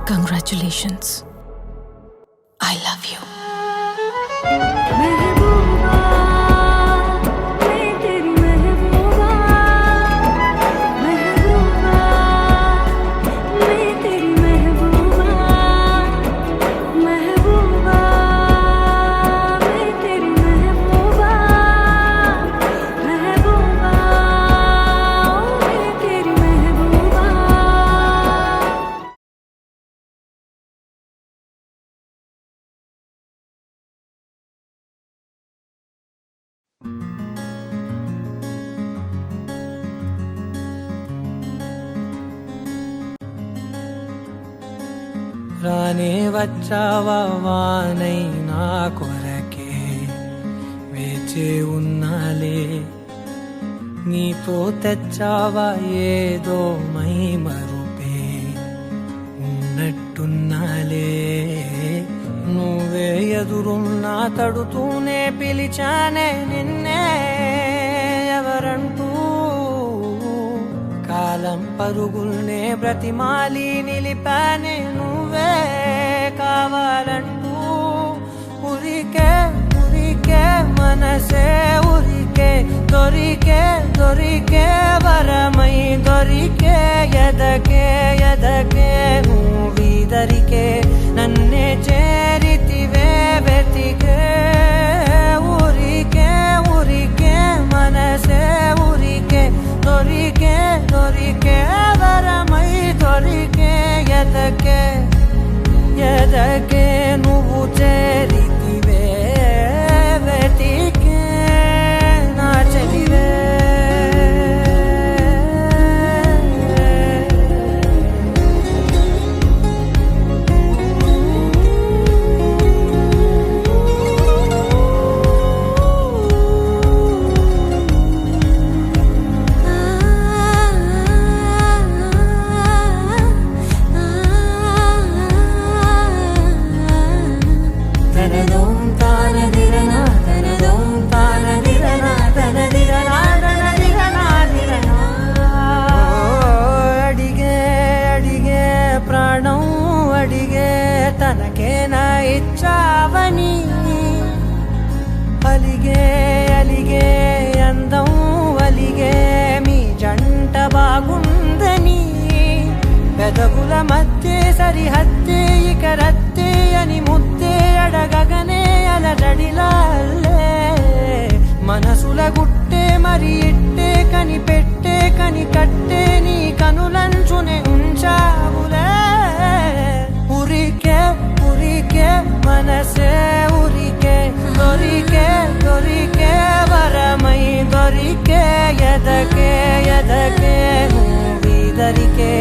Congratulations. I love you. రానే వచ్చావా వానై నా కొరకే వేచే ఉన్నాలే నీతో తెచ్చావా ఏదో మై మరుపే ఉన్నట్టున్నాలే నువ్వే ఎదురున్నా తడుతూనే పిలిచానే నిన్నే ఎవరంటూ కాలం పరుగుల్నే బ్రతిమాలి నిలిపానే నువ్వే కావాలంటూ ఉరికే ఉరికే మనసే ఉరికే దొరికే దొరికే వరమై దొరికే ఎదకే ఎదకే నువ్విదరికే నన్నే చేరితివే వెతికే ఉరికే ఉరికే మనసే ఉరికే దొరికే దొరికే వరమై దొరికే ఎదకే ఎదకే నువ్వు చేరితివే వెతికే నా చెలివే తనకేనా ఇచ్చావని అలిగే అలిగే అందం అలిగే మీ జంట బాగుందని పెదవుల మధ్య సరిహద్దే ఇక రద్దే అని ముద్దే అడగగనే అలజడిలాల్లే మనసుల గుట్టే మరి ఇట్టే కనిపెట్టే కని కట్టే నీ కనులంచునే ఉంచావులే ఉరికే ఉరికే మనసే ఉరికే దొరికే దొరికే వరమై దొరికే ఎదకే ఎదకే నువ్విదరికే